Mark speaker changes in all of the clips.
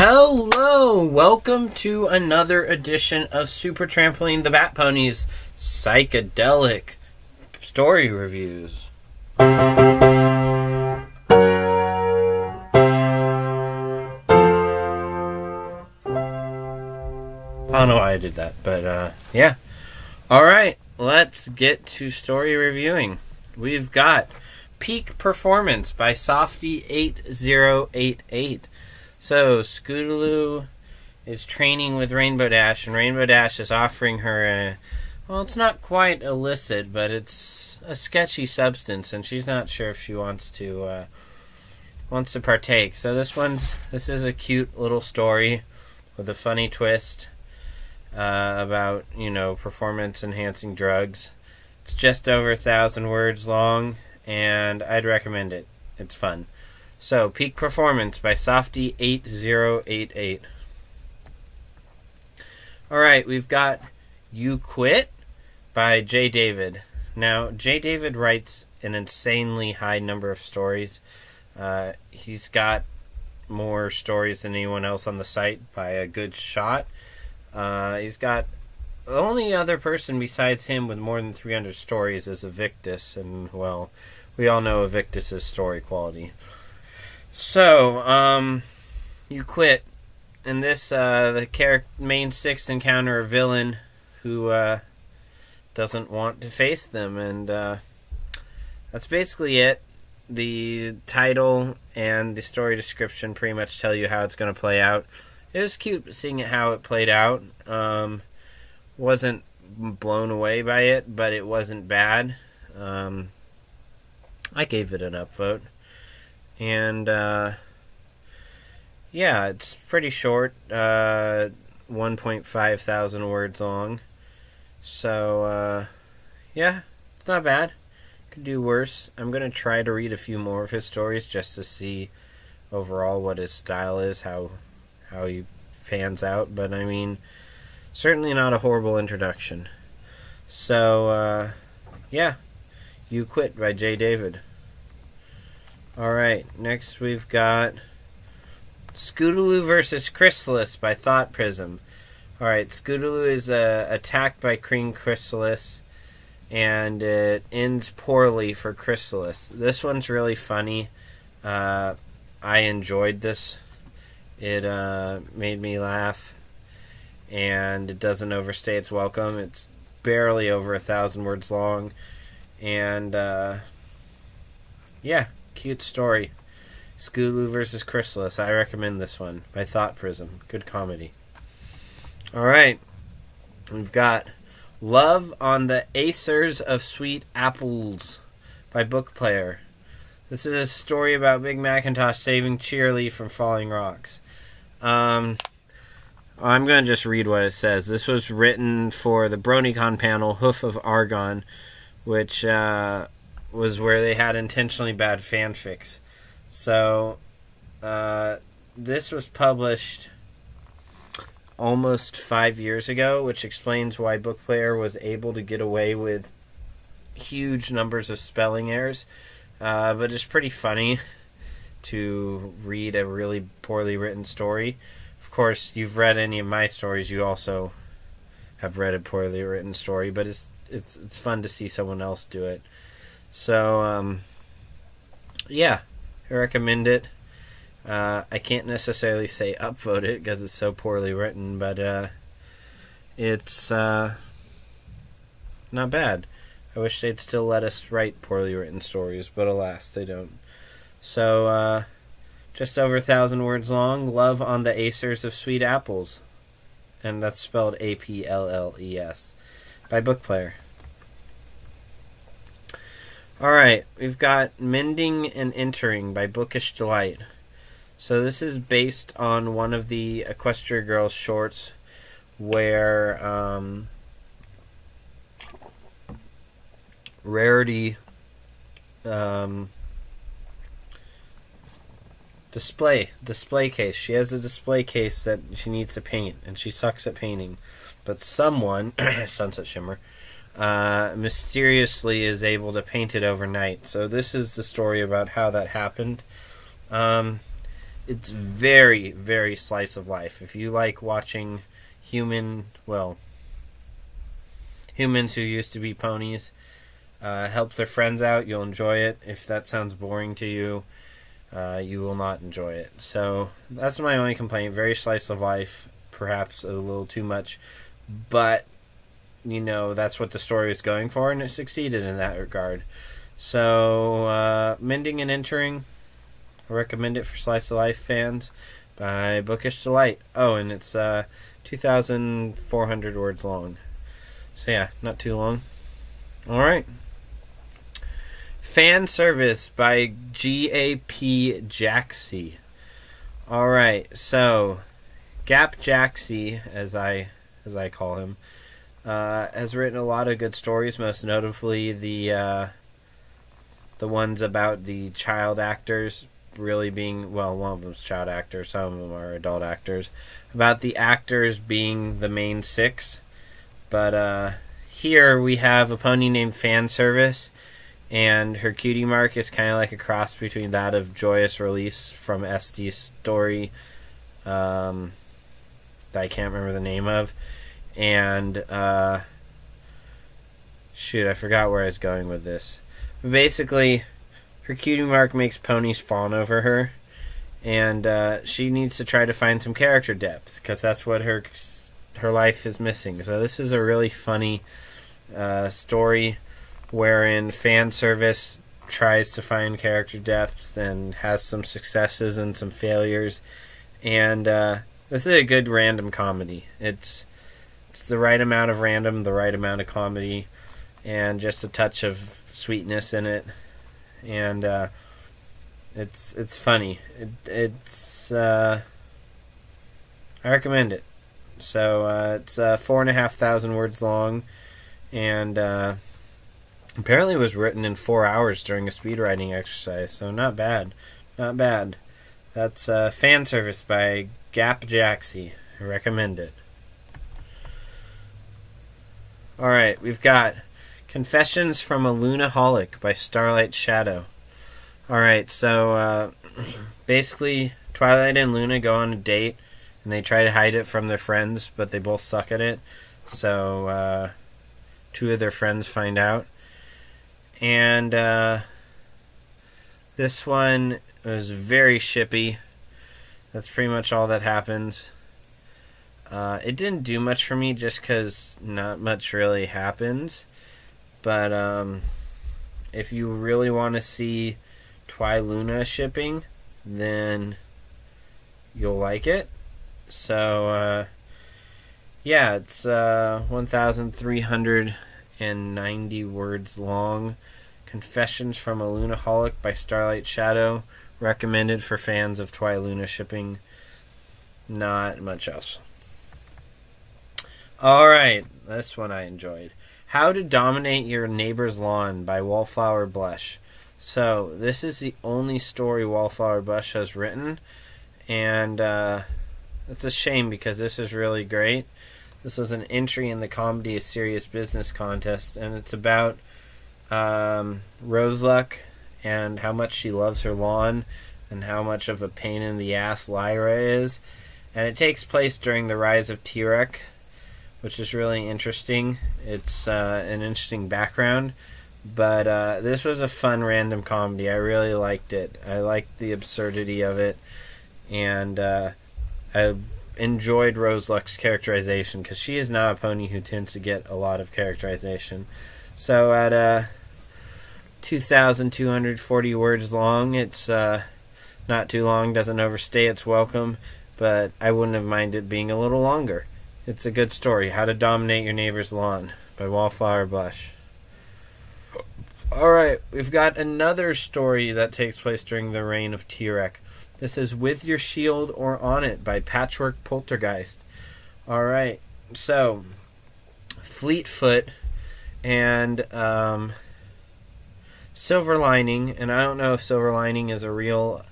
Speaker 1: Hello! Welcome to another edition of Super Trampoline the Bat Pony's Psychedelic Story Reviews. I don't know why I did that, but yeah. Alright, let's get to story reviewing. We've got Peak Performance by Softy8088. So, Scootaloo is training with Rainbow Dash, and Rainbow Dash is offering her well, it's not quite illicit, but it's a sketchy substance, and she's not sure if she wants to partake. So this is a cute little story with a funny twist about, performance-enhancing drugs. It's just over 1,000 words long, and I'd recommend it. It's fun. So, Peak Performance by Softy8088. Alright, we've got You Quit by J. David. Now, J. David writes an insanely high number of stories. He's got more stories than anyone else on the site by a good shot. He's got the only other person besides him with more than 300 stories is Evictus, and, well, we all know Evictus' story quality. So, You Quit. In this, the main six encounter a villain who doesn't want to face them, and that's basically it. The title and the story description pretty much tell you how it's going to play out. It was cute seeing how it played out. Wasn't blown away by it, but it wasn't bad. I gave it an upvote. And, yeah, it's pretty short, 1.5 thousand words long. So, yeah, it's not bad. Could do worse. I'm going to try to read a few more of his stories just to see overall what his style is, how he pans out. But, I mean, certainly not a horrible introduction. So, yeah, You Quit by J. David. Alright, next we've got Scootaloo vs. Chrysalis by Prism. Alright, Scootaloo is attacked by Queen Chrysalis, and it ends poorly for Chrysalis. This one's really funny. I enjoyed this. It made me laugh, and it doesn't overstay its welcome. It's barely over 1,000 words long, and yeah. Cute story. Scootaloo vs. Chrysalis. I recommend this one by Prism. Good comedy. Alright. We've got Love on the Acers of Sweet Aplles by Bookplayer. This is a story about Big Macintosh saving Cheerly from falling rocks. I'm going to just read what it says. This was written for the BronyCon panel, Hoof of Argon, which was where they had intentionally bad fanfics. So, this was published almost 5 years ago, which explains why Bookplayer was able to get away with huge numbers of spelling errors. But it's pretty funny to read a really poorly written story. Of course, you've read any of my stories, you also have read a poorly written story, but it's fun to see someone else do it. So, yeah, I recommend it. I can't necessarily say upvote it because it's so poorly written, but it's not bad. I wish they'd still let us write poorly written stories, but alas, they don't. So, just over 1,000 words long, Love on the Acers of Sweet Aplles. And that's spelled Aples, by Bookplayer. Alright, we've got Mending and Entering by Bookish Delight. So this is based on one of the Equestria Girls shorts where Rarity display case. She has a display case that she needs to paint, and she sucks at painting. But someone, Sunset Shimmer, mysteriously is able to paint it overnight. So this is the story about how that happened. it's very, very slice of life. If you like watching humans who used to be ponies help their friends out, you'll enjoy it. If that sounds boring to you, you will not enjoy it. So that's my only complaint. Very slice of life, perhaps a little too much, but that's what the story was going for, and it succeeded in that regard. So Mending and Entering, I recommend it for slice of life fans, by Bookish Delight. Oh, and it's 2,400 words long. So yeah, not too long. Alright. Fan Service by GaPJaxie. Alright, so GaPJaxie, as I call him, has written a lot of good stories, most notably the ones about the child actors really being, well, one of them's child actors, some of them are adult actors, about the actors being the main six. But here we have a pony named Fan Service, and her cutie mark is kind of like a cross between that of Joyous Release from Estee's story, that I can't remember the name of, and shoot, I forgot where I was going with this. But basically, her cutie mark makes ponies fawn over her, and she needs to try to find some character depth, because that's what her life is missing. So this is a really funny story wherein Fan Service tries to find character depth and has some successes and some failures, and this is a good random comedy. It's the right amount of random, the right amount of comedy, and just a touch of sweetness in it. And it's funny. I recommend it. So it's 4,500 words long, and apparently it was written in 4 hours during a speed writing exercise. So not bad, not bad. That's Fan Service by GaPJaxie. I recommend it. All right, we've got Confessions from a Lunaholic by Starlight Shadow. Alright, so basically Twilight and Luna go on a date, and they try to hide it from their friends, but they both suck at it. So two of their friends find out. And this one was very shippy. That's pretty much all that happens. It didn't do much for me just because not much really happens. But if you really want to see Twi-Luna shipping, then you'll like it. So, yeah, it's 1,390 words long. Confessions from a Lunaholic by Starlight Shadow. Recommended for fans of Twi-Luna shipping. Not much else. Alright, this one I enjoyed. How to Dominate Your Neighbor's Lawn by Wallflower Blush. So, this is the only story Wallflower Blush has written, and it's a shame because this is really great. This was an entry in the Comedy is Serious Business contest, and it's about Roseluck and how much she loves her lawn and how much of a pain in the ass Lyra is. And it takes place during the rise of T-Rex, which is really interesting. It's an interesting background, but this was a fun random comedy. I really liked it. I liked the absurdity of it, and I enjoyed Roseluck's characterization, because she is not a pony who tends to get a lot of characterization. So at 2,240 words long, it's not too long, doesn't overstay its welcome, but I wouldn't have minded being a little longer. It's a good story. How to Dominate Your Neighbor's Lawn by Wallflower Blush. Alright, we've got another story that takes place during the reign of T-Rex. This is With Your Shield or On It by PatchworkPoltergeist. Alright, so Fleetfoot and Silver Lining, and I don't know if Silver Lining is a real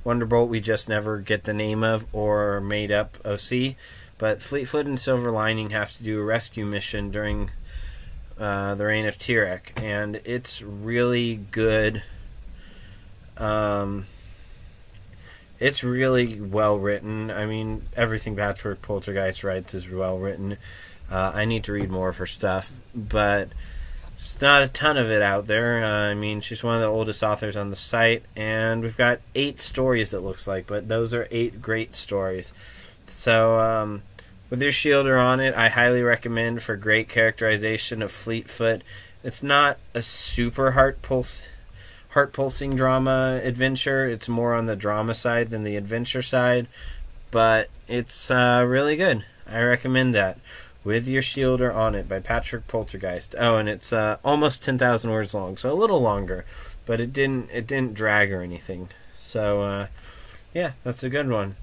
Speaker 1: Wonderbolt we just never get the name of or made up OC, but Fleetfoot and Silver Lining have to do a rescue mission during the reign of T-Rex, and it's really good it's really well written. I mean, everything Patchwork Poltergeist writes is well written. I need to read more of her stuff, but there's not a ton of it out there. I mean, she's one of the oldest authors on the site, and we've got 8 stories, it looks like, but those are 8 great stories. So, with your shielder on it, I highly recommend for great characterization of Fleetfoot. It's not a super heart-pulsing drama adventure. It's more on the drama side than the adventure side, but it's really good. I recommend that. With Your Shielder on It by Patchwork Poltergeist. Oh, and it's almost 10,000 words long, so a little longer, but it didn't drag or anything. So yeah, that's a good one,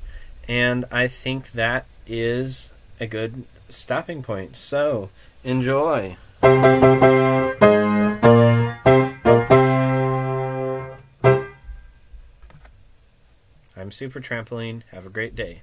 Speaker 1: and I think that is a good stopping point. So enjoy. I'm Super Trampoline. Have a great day.